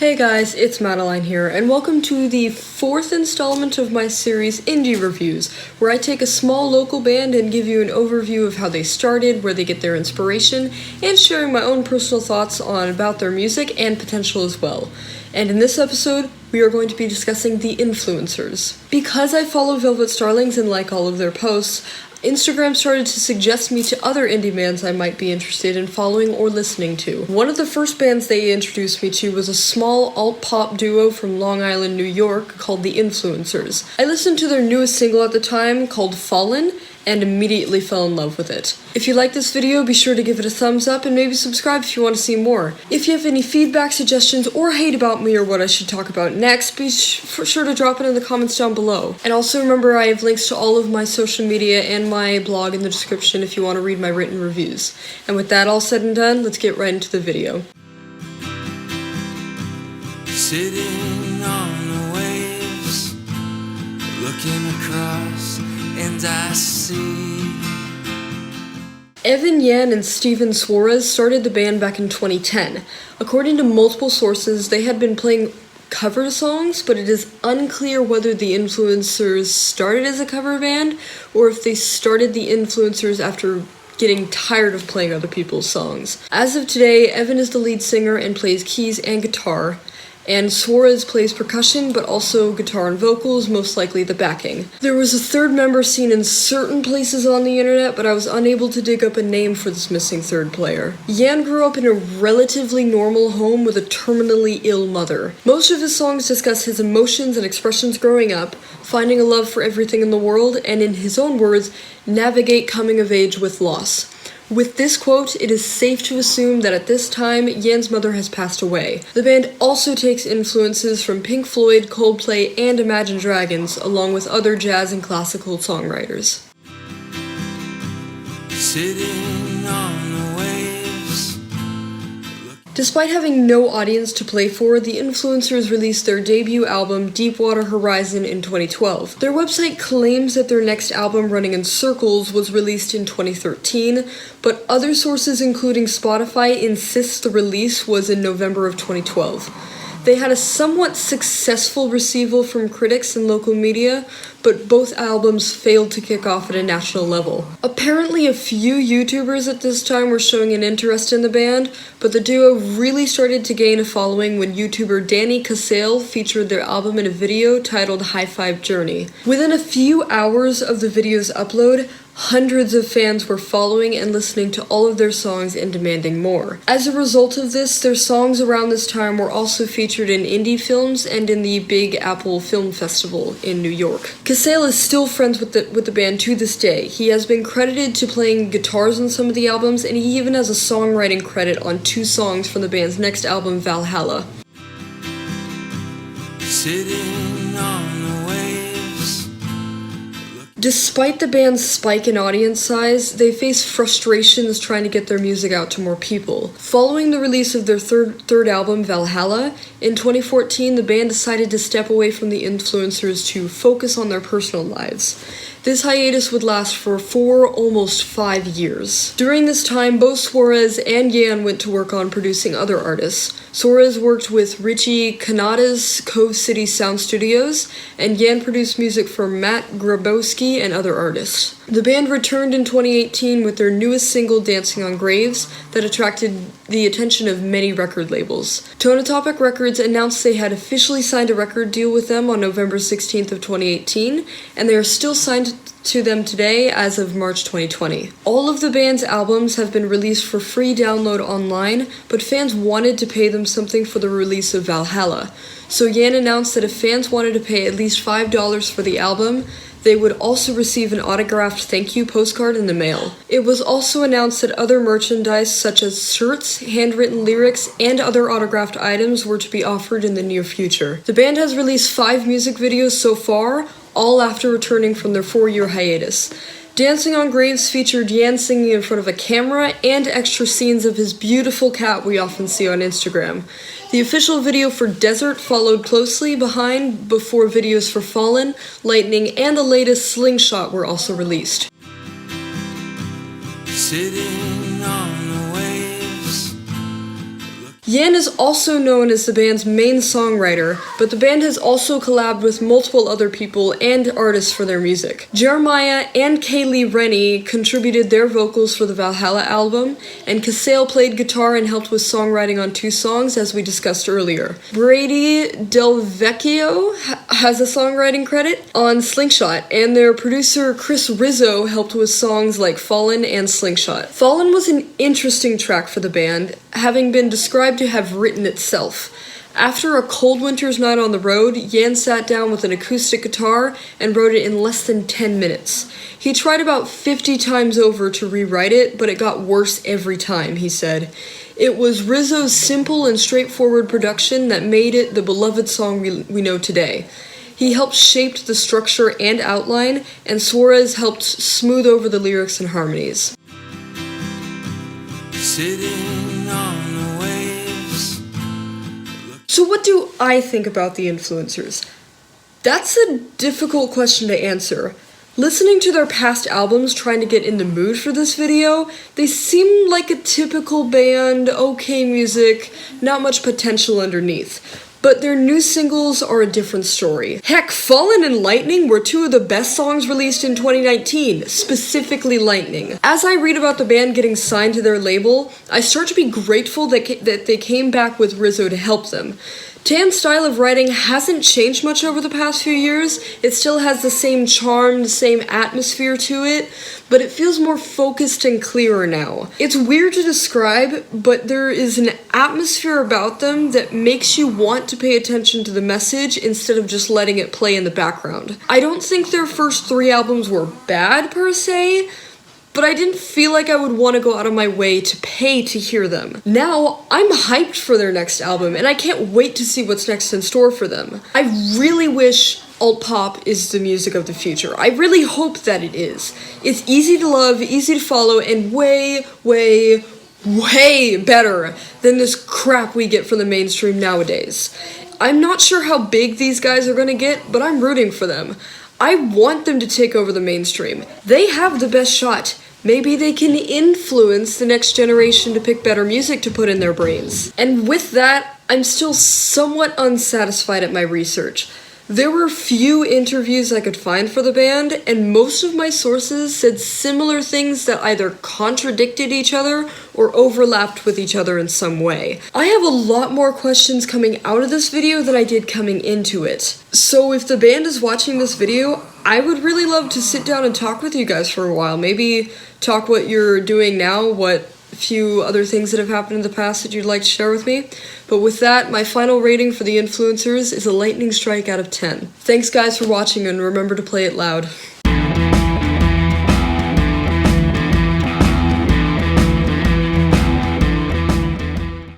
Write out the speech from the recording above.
Hey guys, it's Madeline here, and welcome to the fourth installment of my series Indie Reviews, where I take a small local band and give you an overview of how they started, where they get their inspiration, and sharing my own personal thoughts about their music and potential as well. And in this episode, we are going to be discussing the influencers. Because I follow Velvet Starlings and like all of their posts, Instagram started to suggest me to other indie bands I might be interested in following or listening to. One of the first bands they introduced me to was a small alt-pop duo from Long Island, New York called The Influencers. I listened to their newest single at the time called Fallen and immediately fell in love with it. If you like this video, be sure to give it a thumbs up and maybe subscribe if you want to see more. If you have any feedback, suggestions, or hate about me or what I should talk about next, be sure to drop it in the comments down below. And also remember, I have links to all of my social media and my blog in the description if you want to read my written reviews. And with that all said and done, let's get right into the video. Sitting on the waves, looking across, and I see Evan Yan and Steven Suarez started the band back in 2010. According to multiple sources, they had been playing cover songs, but it is unclear whether the Influencers started as a cover band or if they started the Influencers after getting tired of playing other people's songs. As of today, Evan is the lead singer and plays keys and guitar, and Suarez plays percussion, but also guitar and vocals, most likely the backing. There was a third member seen in certain places on the internet, but I was unable to dig up a name for this missing third player. Yan grew up in a relatively normal home with a terminally ill mother. Most of his songs discuss his emotions and expressions growing up, finding a love for everything in the world, and in his own words, navigate coming of age with loss. With this quote, it is safe to assume that at this time, Yan's mother has passed away. The band also takes influences from Pink Floyd, Coldplay, and Imagine Dragons, along with other jazz and classical songwriters. sitting on the waves. Despite having no audience to play for, the Influencers released their debut album, Deepwater Horizon, in 2012. Their website claims that their next album, Running in Circles, was released in 2013, but other sources, including Spotify, insist the release was in November of 2012. They had a somewhat successful receival from critics and local media, but both albums failed to kick off at a national level. Apparently a few YouTubers at this time were showing an interest in the band, but the duo really started to gain a following when YouTuber Danny Casale featured their album in a video titled High Five Journey. Within a few hours of the video's upload, hundreds of fans were following and listening to all of their songs and demanding more. As a result of this, their songs around this time were also featured in indie films and in the Big Apple Film Festival in New York. Casale is still friends with the band to this day. He has been credited to playing guitars on some of the albums, and he even has a songwriting credit on 2 songs from the band's next album, Valhalla. Sitting on the waves. Despite the band's spike in audience size, they face frustrations trying to get their music out to more people. Following the release of their third album, Valhalla, in 2014, the band decided to step away from the Influencers to focus on their personal lives. This hiatus would last for 4, almost 5 years. During this time, both Suarez and Yan went to work on producing other artists. Suarez worked with Richie Kanada's Cove City Sound Studios, and Yan produced music for Matt Grabowski and other artists. The band returned in 2018 with their newest single, Dancing on Graves, that attracted the attention of many record labels. Tonotopic Records announced they had officially signed a record deal with them on November 16th of 2018, and they are still signed to them today as of March 2020. All of the band's albums have been released for free download online, but fans wanted to pay them something for the release of Valhalla. So Yan announced that if fans wanted to pay at least $5 for the album, they would also receive an autographed thank you postcard in the mail. It was also announced that other merchandise such as shirts, handwritten lyrics, and other autographed items were to be offered in the near future. The band has released 5 music videos so far, all after returning from their 4-year hiatus. Dancing on Graves featured Yan singing in front of a camera and extra scenes of his beautiful cat we often see on Instagram. The official video for Desert followed closely behind before videos for Fallen, Lightning, and the latest Slingshot were also released. Sitting on the waves. Yan is also known as the band's main songwriter, but the band has also collabed with multiple other people and artists for their music. Jeremiah and Kaylee Rennie contributed their vocals for the Valhalla album, and Casale played guitar and helped with songwriting on 2 songs, as we discussed earlier. Brady Del Vecchio has a songwriting credit on Slingshot, and their producer Chris Rizzo helped with songs like Fallen and Slingshot. Fallen was an interesting track for the band, having been described to have written itself. After a cold winter's night on the road, Yan sat down with an acoustic guitar and wrote it in less than 10 minutes. He tried about 50 times over to rewrite it, but it got worse every time, he said. It was Rizzo's simple and straightforward production that made it the beloved song we know today. He helped shape the structure and outline, and Suarez helped smooth over the lyrics and harmonies. Sitting on the waves. So what do I think about the influencers? That's a difficult question to answer. Listening to their past albums, trying to get in the mood for this video, they seem like a typical band, okay music, not much potential underneath. But their new singles are a different story. Heck, Fallen and Lightning were 2 of the best songs released in 2019, specifically Lightning. As I read about the band getting signed to their label, I start to be grateful that they came back with Rizzo to help them. Tan's style of writing hasn't changed much over the past few years. It still has the same charm, the same atmosphere to it, but it feels more focused and clearer now. It's weird to describe, but there is an atmosphere about them that makes you want to pay attention to the message instead of just letting it play in the background. I don't think their first 3 albums were bad per se, but I didn't feel like I would want to go out of my way to pay to hear them. Now, I'm hyped for their next album, and I can't wait to see what's next in store for them. I really wish alt-pop is the music of the future. I really hope that it is. It's easy to love, easy to follow, and way, way, way better than this crap we get from the mainstream nowadays. I'm not sure how big these guys are gonna get, but I'm rooting for them. I want them to take over the mainstream. They have the best shot. Maybe they can influence the next generation to pick better music to put in their brains. And with that, I'm still somewhat unsatisfied at my research. There were few interviews I could find for the band, and most of my sources said similar things that either contradicted each other or overlapped with each other in some way. I have a lot more questions coming out of this video than I did coming into it. So if the band is watching this video, I would really love to sit down and talk with you guys for a while. Maybe talk what you're doing now, what few other things that have happened in the past that you'd like to share with me. But with that, my final rating for the influencers is a lightning strike out of 10. Thanks guys for watching, and remember to play it loud.